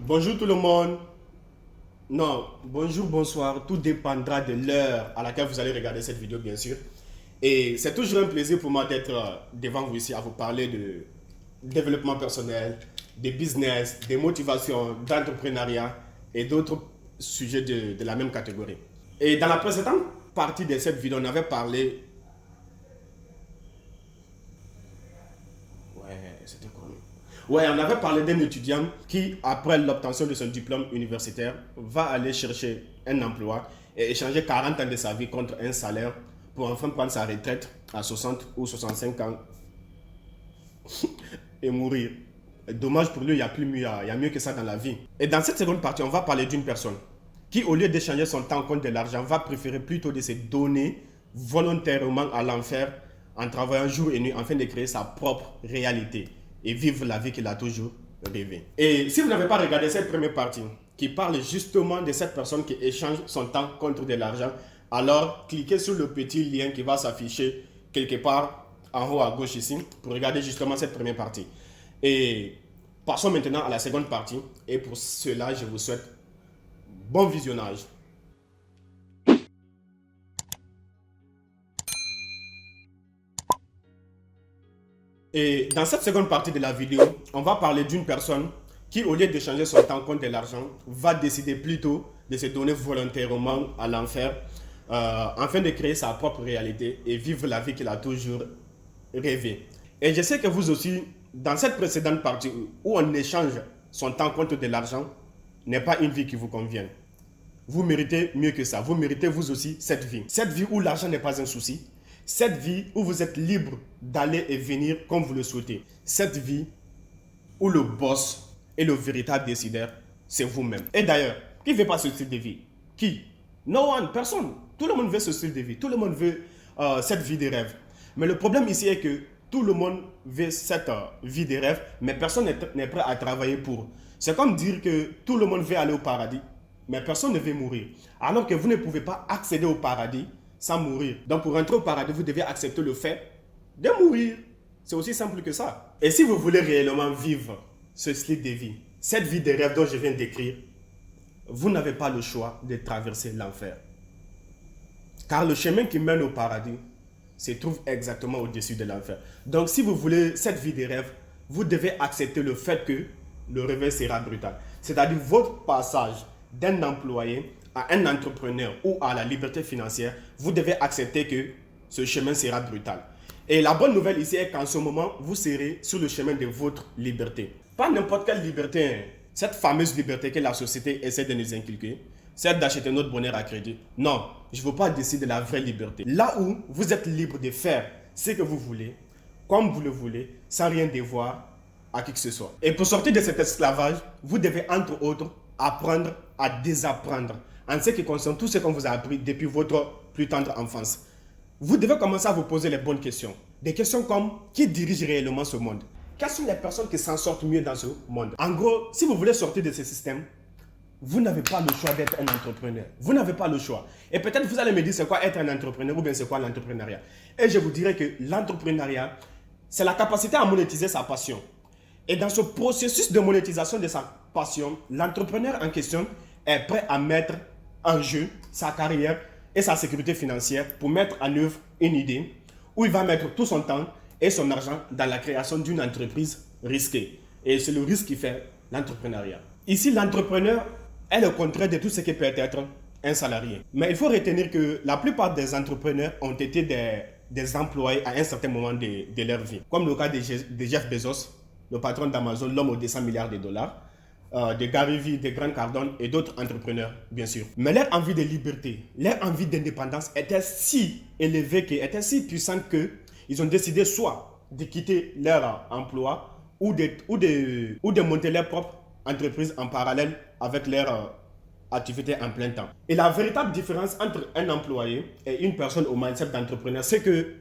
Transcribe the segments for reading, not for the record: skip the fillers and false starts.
Bonjour tout le monde. Non, bonjour, bonsoir. Tout dépendra de l'heure à laquelle vous allez regarder cette vidéo, bien sûr. Et c'est toujours un plaisir pour moi d'être devant vous ici à vous parler de développement personnel, de business, de motivation, d'entrepreneuriat et d'autres sujets de la même catégorie. Et dans la précédente partie de cette vidéo, on avait parlé. Ouais, c'était quoi? Ouais, on avait parlé d'un étudiant qui, après l'obtention de son diplôme universitaire, va aller chercher un emploi et échanger 40 ans de sa vie contre un salaire pour enfin prendre sa retraite à 60 ou 65 ans et mourir. Dommage pour lui, il y a plus mieux, il y a mieux que ça dans la vie. Et dans cette seconde partie, on va parler d'une personne qui, au lieu d'échanger son temps contre de l'argent, va préférer plutôt de se donner volontairement à l'enfer en travaillant jour et nuit afin de créer sa propre réalité et vivre la vie qu'il a toujours rêvé. Et si vous n'avez pas regardé cette première partie, qui parle justement de cette personne qui échange son temps contre de l'argent, alors cliquez sur le petit lien qui va s'afficher quelque part en haut à gauche ici pour regarder justement cette première partie. Et passons maintenant à la seconde partie. Et pour cela, je vous souhaite bon visionnage. Et dans cette seconde partie de la vidéo, on va parler d'une personne qui, au lieu d'échanger son temps contre de l'argent, va décider plutôt de se donner volontairement à l'enfer afin de créer sa propre réalité et vivre la vie qu'il a toujours rêvé. Et je sais que vous aussi, dans cette précédente partie où on échange son temps contre de l'argent, n'est pas une vie qui vous convient. Vous méritez mieux que ça. Vous méritez vous aussi cette vie. Cette vie où l'argent n'est pas un souci. Cette vie où vous êtes libre d'aller et venir comme vous le souhaitez. Cette vie où le boss et le véritable décideur, c'est vous-même. Et d'ailleurs, qui ne veut pas ce style de vie? Qui? No one, personne. Tout le monde veut ce style de vie. Tout le monde veut cette vie des rêves. Mais le problème ici est que tout le monde veut cette vie des rêves, mais personne n'est prêt à travailler pour. C'est comme dire que tout le monde veut aller au paradis, mais personne ne veut mourir. Alors que vous ne pouvez pas accéder au paradis sans mourir. Donc pour entrer au paradis, vous devez accepter le fait de mourir. C'est aussi simple que ça. Et si vous voulez réellement vivre ce style de vie, cette vie de rêve dont je viens d'écrire, vous n'avez pas le choix de traverser l'enfer. Car le chemin qui mène au paradis se trouve exactement au-dessus de l'enfer. Donc si vous voulez cette vie de rêve, vous devez accepter le fait que le réveil sera brutal. C'est-à-dire votre passage d'un employé à un entrepreneur ou à la liberté financière, vous devez accepter que ce chemin sera brutal. Et la bonne nouvelle ici est qu'en ce moment, vous serez sur le chemin de votre liberté. Pas n'importe quelle liberté, hein. Cette fameuse liberté que la société essaie de nous inculquer, celle d'acheter notre bonheur à crédit. Non, je ne veux pas décider de la vraie liberté. Là où vous êtes libre de faire ce que vous voulez, comme vous le voulez, sans rien devoir à qui que ce soit. Et pour sortir de cet esclavage, vous devez entre autres apprendre à désapprendre en ce qui concerne tout ce qu'on vous a appris depuis votre plus tendre enfance. Vous devez commencer à vous poser les bonnes questions. Des questions comme qui dirige réellement ce monde? Quelles sont les personnes qui s'en sortent mieux dans ce monde? En gros, si vous voulez sortir de ce système, vous n'avez pas le choix d'être un entrepreneur. Vous n'avez pas le choix. Et peut-être vous allez me dire c'est quoi être un entrepreneur ou bien c'est quoi l'entrepreneuriat. Et je vous dirais que l'entrepreneuriat, c'est la capacité à monétiser sa passion. Et dans ce processus de monétisation de sa passion, l'entrepreneur en question est prêt à mettre en jeu sa carrière et sa sécurité financière pour mettre en œuvre une idée où il va mettre tout son temps et son argent dans la création d'une entreprise risquée. Et c'est le risque qui fait l'entrepreneuriat. Ici, l'entrepreneur est le contraire de tout ce qui peut être un salarié. Mais il faut retenir que la plupart des entrepreneurs ont été des employés à un certain moment de leur vie. Comme le cas de Jeff Bezos, le patron d'Amazon, l'homme aux 200 milliards de dollars, de Gary Vee, de Grant Cardone et d'autres entrepreneurs, bien sûr. Mais leur envie de liberté, leur envie d'indépendance était si élevée, était si puissante qu'ils ont décidé soit de quitter leur emploi ou de monter leur propre entreprise en parallèle avec leur activité en plein temps. Et la véritable différence entre un employé et une personne au mindset d'entrepreneur, c'est que,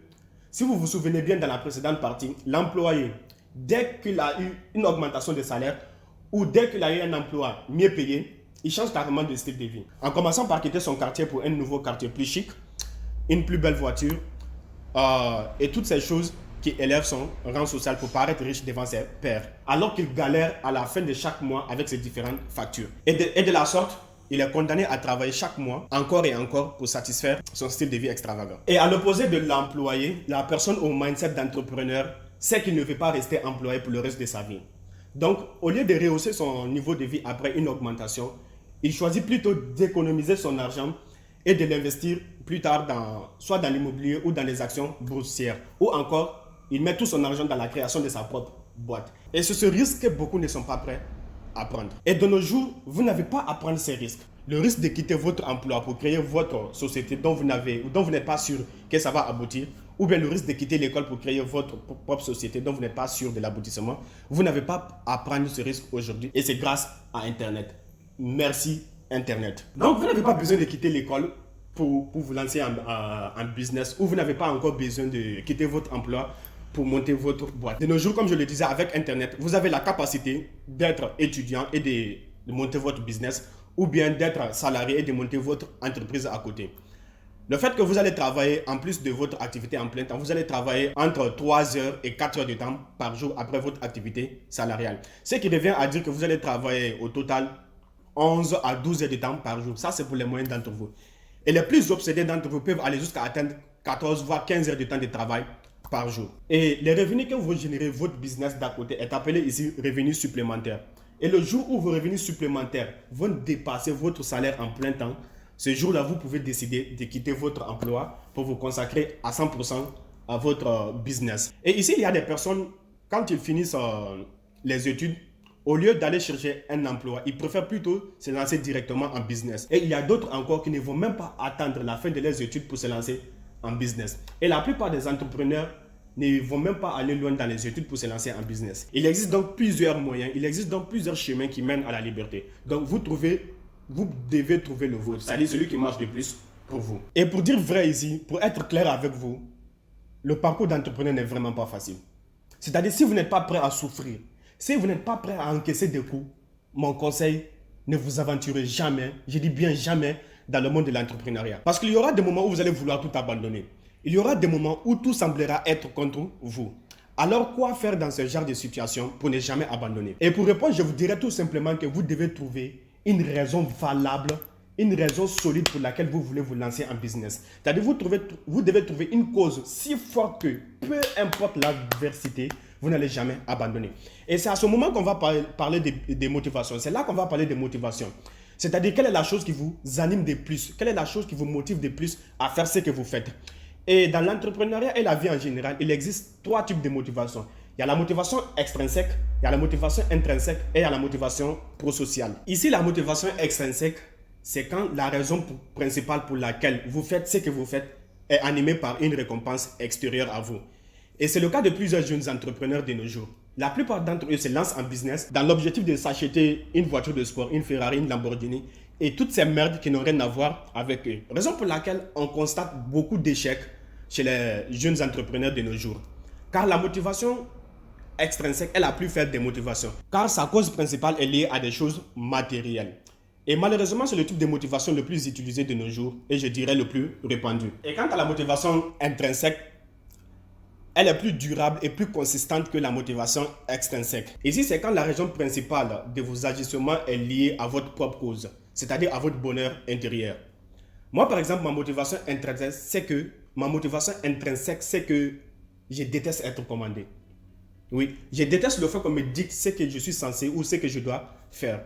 si vous vous souvenez bien dans la précédente partie, l'employé, dès qu'il a eu une augmentation de salaire ou dès qu'il a eu un emploi mieux payé, il change carrément de style de vie. En commençant par quitter son quartier pour un nouveau quartier plus chic, une plus belle voiture et toutes ces choses qui élève son rang social pour paraître riche devant ses pairs, alors qu'il galère à la fin de chaque mois avec ses différentes factures. Et de la sorte, il est condamné à travailler chaque mois, encore et encore, pour satisfaire son style de vie extravagant. Et à l'opposé de l'employé, la personne au mindset d'entrepreneur sait qu'il ne veut pas rester employé pour le reste de sa vie. Donc, au lieu de rehausser son niveau de vie après une augmentation, il choisit plutôt d'économiser son argent et de l'investir plus tard soit dans l'immobilier ou dans les actions boursières. Ou encore, il met tout son argent dans la création de sa propre boîte. Et c'est ce risque que beaucoup ne sont pas prêts à prendre. Et de nos jours, vous n'avez pas à prendre ces risques. Le risque de quitter votre emploi pour créer votre société dont vous n'êtes pas sûr que ça va aboutir, ou bien le risque de quitter l'école pour créer votre propre société dont vous n'êtes pas sûr de l'aboutissement, vous n'avez pas à prendre ce risque aujourd'hui. Et c'est grâce à Internet. Merci Internet. Donc, vous n'avez pas besoin de quitter l'école pour vous lancer en business, ou vous n'avez pas encore besoin de quitter votre emploi pour monter votre boîte. De nos jours, comme je le disais, avec Internet, vous avez la capacité d'être étudiant et de monter votre business, ou bien d'être salarié et de monter votre entreprise à côté. Le fait que vous allez travailler en plus de votre activité en plein temps, vous allez travailler entre 3 heures et 4 heures de temps par jour après votre activité salariale. Ce qui revient à dire que vous allez travailler au total 11 à 12 heures de temps par jour. Ça, c'est pour les moyens d'entre vous. Et les plus obsédés d'entre vous peuvent aller jusqu'à atteindre 14 voire 15 heures de temps de travail par jour. Et les revenus que vous générez, votre business d'à côté est appelé ici revenus supplémentaires. Et le jour où vos revenus supplémentaires vont dépasser votre salaire en plein temps, ce jour-là, vous pouvez décider de quitter votre emploi pour vous consacrer à 100% à votre business. Et ici, il y a des personnes, quand ils finissent les études, au lieu d'aller chercher un emploi, ils préfèrent plutôt se lancer directement en business. Et il y a d'autres encore qui ne vont même pas attendre la fin de leurs études pour se lancer en business. Et la plupart des entrepreneurs ne vont même pas aller loin dans les études pour se lancer en business. Il existe donc plusieurs moyens, il existe donc plusieurs chemins qui mènent à la liberté. Donc vous devez trouver le vôtre, c'est-à-dire celui qui marche le plus pour vous. Et pour dire vrai ici, pour être clair avec vous, le parcours d'entrepreneur n'est vraiment pas facile. C'est-à-dire si vous n'êtes pas prêt à souffrir, si vous n'êtes pas prêt à encaisser des coups, mon conseil, ne vous aventurez jamais, je dis bien jamais, dans le monde de l'entrepreneuriat. Parce qu'il y aura des moments où vous allez vouloir tout abandonner. Il y aura des moments où tout semblera être contre vous. Alors, quoi faire dans ce genre de situation pour ne jamais abandonner? Et pour répondre, je vous dirais tout simplement que vous devez trouver une raison valable, une raison solide pour laquelle vous voulez vous lancer en business. C'est-à-dire, vous devez trouver une cause si forte que, peu importe l'adversité, vous n'allez jamais abandonner. Et c'est à ce moment qu'on va parler des motivations. C'est là qu'on va parler des motivations. C'est-à-dire, quelle est la chose qui vous anime de plus? Quelle est la chose qui vous motive de plus à faire ce que vous faites? Et dans l'entrepreneuriat et la vie en général, il existe 3 types de motivation. Il y a la motivation extrinsèque, il y a la motivation intrinsèque et il y a la motivation prosociale. Ici, la motivation extrinsèque, c'est quand la raison principale pour laquelle vous faites ce que vous faites est animée par une récompense extérieure à vous. Et c'est le cas de plusieurs jeunes entrepreneurs de nos jours. La plupart d'entre eux se lancent en business dans l'objectif de s'acheter une voiture de sport, une Ferrari, une Lamborghini et toutes ces merdes qui n'ont rien à voir avec eux. Raison pour laquelle on constate beaucoup d'échecs chez les jeunes entrepreneurs de nos jours. Car la motivation extrinsèque est la plus faible des motivations. Car sa cause principale est liée à des choses matérielles. Et malheureusement, c'est le type de motivation le plus utilisé de nos jours et je dirais le plus répandu. Et quant à la motivation intrinsèque, elle est plus durable et plus consistante que la motivation extrinsèque. Ici, c'est quand la raison principale de vos agissements est liée à votre propre cause, c'est-à-dire à votre bonheur intérieur. Moi, par exemple, ma motivation intrinsèque, c'est que je déteste être commandé. Oui, je déteste le fait qu'on me dicte ce que je suis censé ou ce que je dois faire.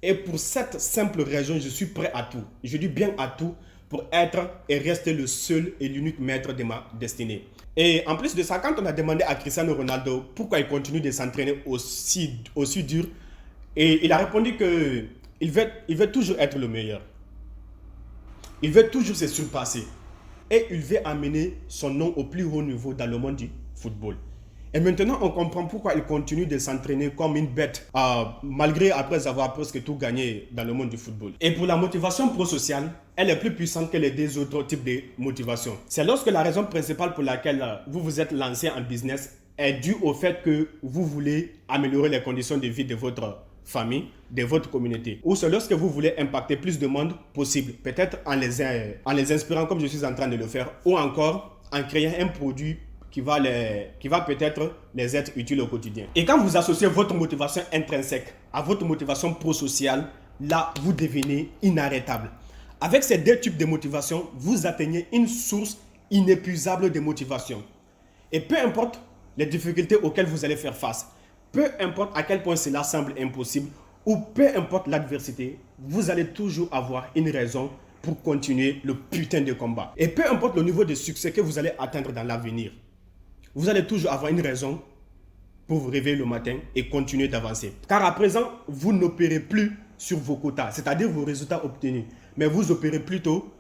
Et pour cette simple raison, je suis prêt à tout. Je dis bien à tout pour être et rester le seul et l'unique maître de ma destinée. Et en plus de ça, quand on a demandé à Cristiano Ronaldo pourquoi il continue de s'entraîner aussi dur, et il a répondu qu'il veut toujours être le meilleur. Il veut toujours se surpasser. Et il veut amener son nom au plus haut niveau dans le monde du football. Et maintenant, on comprend pourquoi il continue de s'entraîner comme une bête, malgré après avoir presque tout gagné dans le monde du football. Et pour la motivation prosociale, elle est plus puissante que les 2 autres types de motivation. C'est lorsque la raison principale pour laquelle vous vous êtes lancé en business est due au fait que vous voulez améliorer les conditions de vie de votre famille, de votre communauté. Ou c'est lorsque vous voulez impacter plus de monde possible, peut-être en les inspirant comme je suis en train de le faire, ou encore en créant un produit qui va peut-être les être utiles au quotidien. Et quand vous associez votre motivation intrinsèque à votre motivation prosociale, là, vous devenez inarrêtable. Avec ces deux types de motivation, vous atteignez une source inépuisable de motivation. Et peu importe les difficultés auxquelles vous allez faire face, peu importe à quel point cela semble impossible, ou peu importe l'adversité, vous allez toujours avoir une raison pour continuer le putain de combat. Et peu importe le niveau de succès que vous allez atteindre dans l'avenir, vous allez toujours avoir une raison pour vous réveiller le matin et continuer d'avancer. Car à présent, vous n'opérez plus sur vos quotas, c'est-à-dire vos résultats obtenus, mais vous opérez plutôt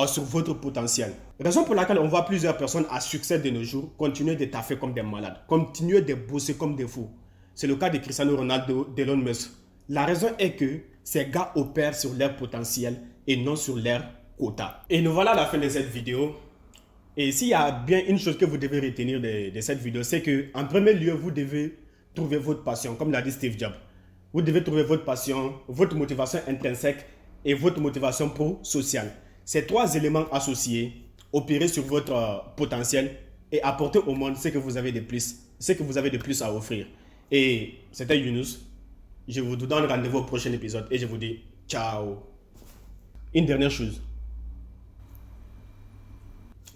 sur votre potentiel. Raison pour laquelle on voit plusieurs personnes à succès de nos jours continuer de taffer comme des malades, continuer de bosser comme des fous. C'est le cas de Cristiano Ronaldo, d'Elon Musk. La raison est que ces gars opèrent sur leur potentiel et non sur leur quota. Et nous voilà à la fin de cette vidéo. Et s'il y a bien une chose que vous devez retenir de cette vidéo, c'est qu'en premier lieu, vous devez trouver votre passion, comme l'a dit Steve Jobs. Vous devez trouver votre passion, votre motivation intrinsèque et votre motivation pro-sociale. Ces trois éléments associés, opérer sur votre potentiel et apporter au monde ce que vous avez de plus à offrir. Et c'était Younous. Je vous donne rendez-vous au prochain épisode et je vous dis ciao. Une dernière chose.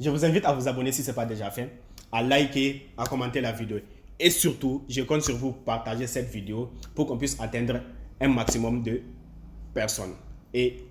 Je vous invite à vous abonner si ce n'est pas déjà fait, à liker, à commenter la vidéo. Et surtout, je compte sur vous pour partager cette vidéo pour qu'on puisse atteindre un maximum de personnes. Et